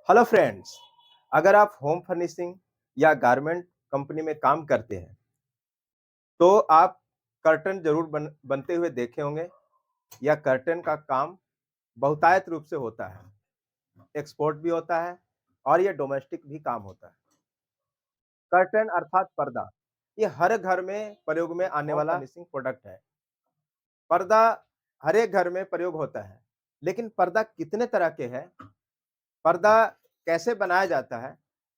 Hello friends. अगर आप home furnishing या गारमेंट कंपनी में काम करते हैं तो आप कर्टन जरूर बनते हुए देखे होंगे। यह कर्टन का काम बहुतायत रूप से होता है, एक्सपोर्ट भी होता है और ये डोमेस्टिक भी काम होता है। कर्टन अर्थात पर्दा, ये हर घर में प्रयोग में आने वाला फर्निशिंग प्रोडक्ट है। पर्दा हर एक घर में प्रयोग होता है, लेकिन पर्दा कितने तरह के हैं, पर्दा कैसे बनाया जाता है,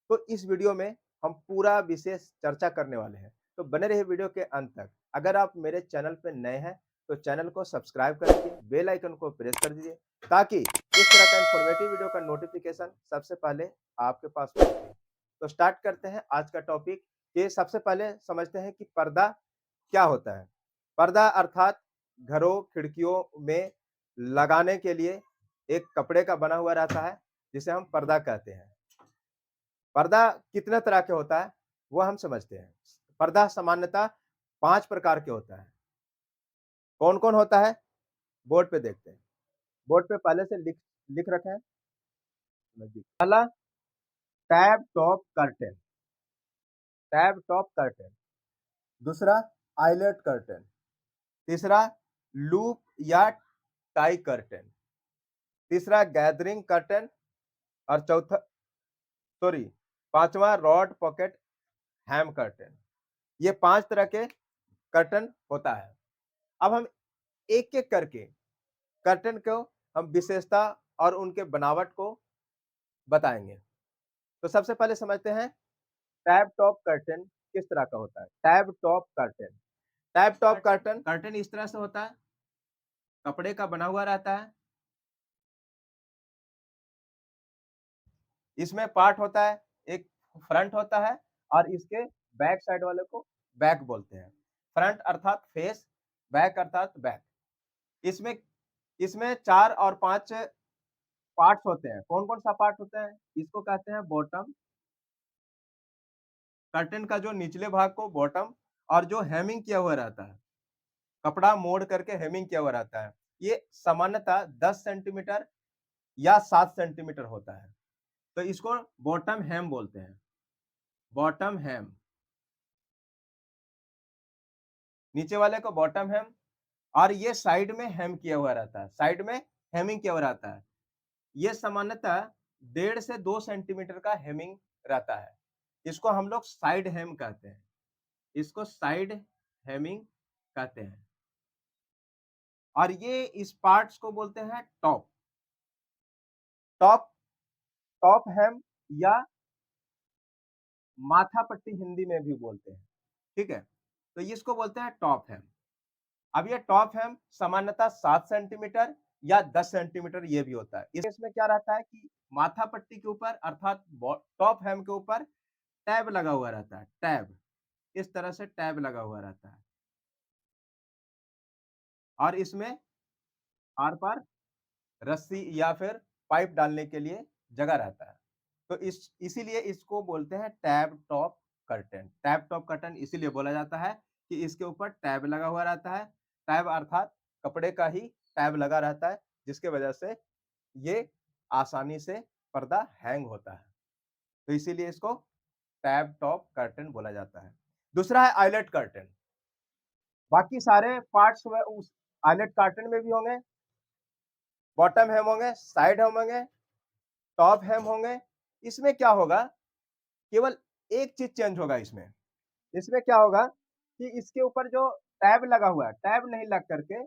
तो इस वीडियो में हम पूरा विशेष चर्चा करने वाले हैं। तो बने रहिए वीडियो के अंत तक। अगर आप मेरे चैनल पे नए हैं, तो चैनल को सब्सक्राइब कर दीजिए, बेल आइकन को प्रेस कर दीजिए, ताकि इस तरह का इन्फॉर्मेटिव वीडियो का नोटिफिकेशन सबसे पहले आपके पास पहुंचे। तो स्टार्ट करते हैं आज का टॉपिक। ये सबसे पहले समझते हैं कि पर्दा क्या होता है। पर्दा अर्थात घरों, खिड़कियों में लगाने के लिए एक कपड़े का बना हुआ रहता है, जिसे हम पर्दा कहते हैं। पर्दा कितने तरह के होता है, वो हम समझते हैं। पर्दा सामान्यतः 5 प्रकार के होता है। कौन-कौन होता है? बोर्ड पे देखते हैं। बोर्ड पे पहले से लिख लिख रखे हैं। पहला tab top curtain, tab top curtain. दूसरा आइलेट कर्टेन। तीसरा लूप या टाई कर्टेन। तीसरा गैदरिंग कर्टेन और चौथा सॉरी पाँचवाँ रॉड पॉकेट हैम कर्टेन। ये 5 तरह के कर्टन होता है। अब हम एक-एक करके कर्टन को हम विशेषता और उनके बनावट को बताएँगे। तो सबसे पहले समझते हैं टैब टॉप कर्टन किस तरह का होता है। Tab top curtain, tab top curtain curtain इस तरह से होता है, कपड़े का बना हुआ रहता है। इसमें पार्ट होता है, एक फ्रंट होता है और इसके बैक साइड वाले को बैक बोलते हैं। फ्रंट अर्थात फेस, बैक अर्थात बैक। इसमें इसमें 4 और 5 पार्ट्स होते हैं। कौन-कौन सा पार्ट होता है? इसको कहते हैं बॉटम, कर्टेन का जो निचले भाग को बॉटम और जो हेमिंग किया हुआ रहता है, कपड़ा मोड़ करके हेमिंग किया हुआ रहता है। ये सामान्यतः 10 सेंटीमीटर या 7 सेंटीमीटर होता है। तो इसको बॉटम हेम बोलते हैं, बॉटम हेम। नीचे वाले को बॉटम हेम और ये साइड में हेम किया हुआ रहता है, साइड में हेमिंग किया हुआ रहता है। ये सामान्यतः 1.5 से 2 सेंटीमीटर का हेमिंग रहता है। इसको हम लोग साइड हेम कहते हैं। इसको साइड हेमिंग कहते हैं और ये इस पार्ट्स को बोलते हैं टॉप। टॉप टॉप हेम या माथा पट्टी हिंदी में भी बोलते हैं, ठीक है? तो इसको बोलते हैं टॉप हेम। अब ये टॉप हेम सामान्यतः 7 सेंटीमीटर या 10 सेंटीमीटर ये भी होता है। इसमें क्या रहता है कि माथा पट्टी के ऊपर अर्थात टॉप हेम के ऊपर टैब लगा हुआ रहता है, टैब। इस तरह से टैब लगा हुआ रहता है और इसमें आर-पार रस्सी या फिर पाइप डालने के लिए जगह रहता है। तो इसीलिए इसको बोलते हैं tab top curtain. Tab top curtain इसीलिए बोला जाता है कि इसके ऊपर टैब लगा हुआ रहता है। टैब अर्थात कपड़े का ही टैब लगा रहता है, जिसके वजह से ये आसानी से पर्दा हैंग होता है। तो इसीलिए इसको टैब टॉप कर्टेन बोला जाता है। दूसरा है आइलेट कर्टेन। बाकी सारे पार्ट्स में उस आइलेट कर्टेन में भी होंगे, बॉटम हेम होंगे, साइड हेम होंगे, टॉप हेम होंगे। इसमें क्या होगा, केवल एक चीज़ चेंज होगा इसमें। इसमें क्या होगा कि इसके ऊपर जो टैब लगा हुआ है, टैब नहीं लग करके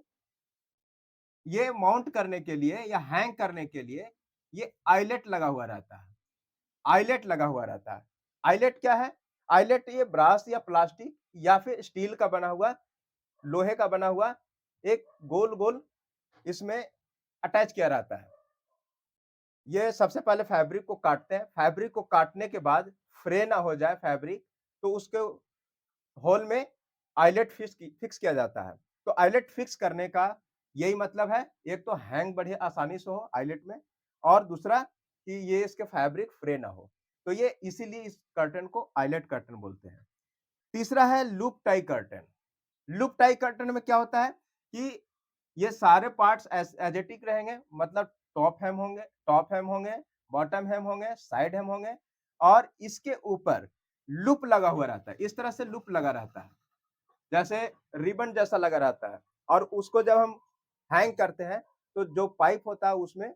ये माउंट करने के लिए या हैंग करने के लिए ये आइलेट लगा हुआ रहता है। आइलेट लगा हुआ रहता है। आइलेट क्या है? आइलेट ये ब्रास या प्लास्टिक या फिर स्टील का बना हुआ, लोहे का बना हुआ एक गोल-गोल इसमें अटैच किया रहता है। ये सबसे पहले फैब्रिक को काटते हैं। फैब्रिक को काटने के बाद फ्रे ना हो जाए फैब्रिक, तो उसके होल में आइलेट फिक्स किया जाता है। तो आइलेट फिक्स करने का यही मतलब है, एक तो हैंग बढ़िया आसानी से हो आइलेट में और दूसरा कि ये इसके फैब्रिक फ्रे ना हो। तो ये इसीलिए इस कर्टन को आइलेट कर्टन बोलते हैं। तीसरा है loop tie curtain. Loop tie curtain में क्या होता है कि ये सारे पार्ट्स एस्थेटिक रहेंगे, मतलब टॉप हेम होंगे, बॉटम हेम होंगे, साइड हेम होंगे और इसके ऊपर लूप लगा हुआ रहता है। इस तरह से लूप लगा रहता है, जैसे रिबन जैसा लगा रहता है और उसको जब हम हैंग करते हैं, तो जो पाइप होता है उसमें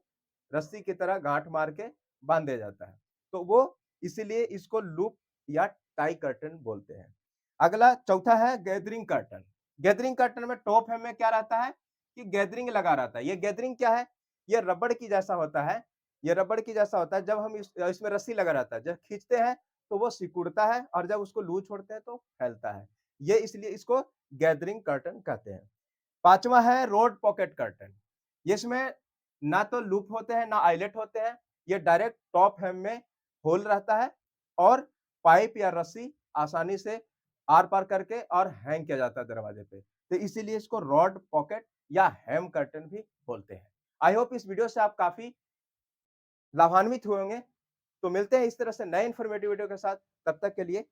रस्सी की तरह गाँठ मार के बाँध दिया जाता है। तो वो इसीलिए इसको लूप या टाई कर्टेन बोलते हैं। अगला चौथा है गैदरिंग कर्टन। गैदरिंग कर्टन में टॉप हेम में क्या रहता है कि गैदरिंग लगा रहता है। ये गैदरिंग क्या है? ये रबड़ की जैसा होता है। ये रबड़ की जैसा होता है, जब हम इसमें रस्सी लगा रहता है, जब खींचते हैं तो वो सिकुड़ता है और जब उसको लूज़ छोड़ते हैं तो फैलता है। ये इसलिए इसको गैदरिंग कर्टन कहते हैं। 5वां है रोड पॉकेट कर्टन। इसमें ना तो लूप होते हैं, ना आइलेट होते हैं। ये डायरेक्ट टॉप हेम में होल रहता है और पाइप या रस्सी आसानी से आर-पार करके और हैंग किया जाता है दरवाजे पे। तो इसीलिए इसको रॉड पॉकेट या हेम कर्टन भी बोलते हैं। आई होप इस वीडियो से आप काफ़ी लाभान्वित हुए होंगे। तो मिलते हैं इस तरह से नए इन्फॉर्मेटिव वीडियो के साथ। तब तक के लिए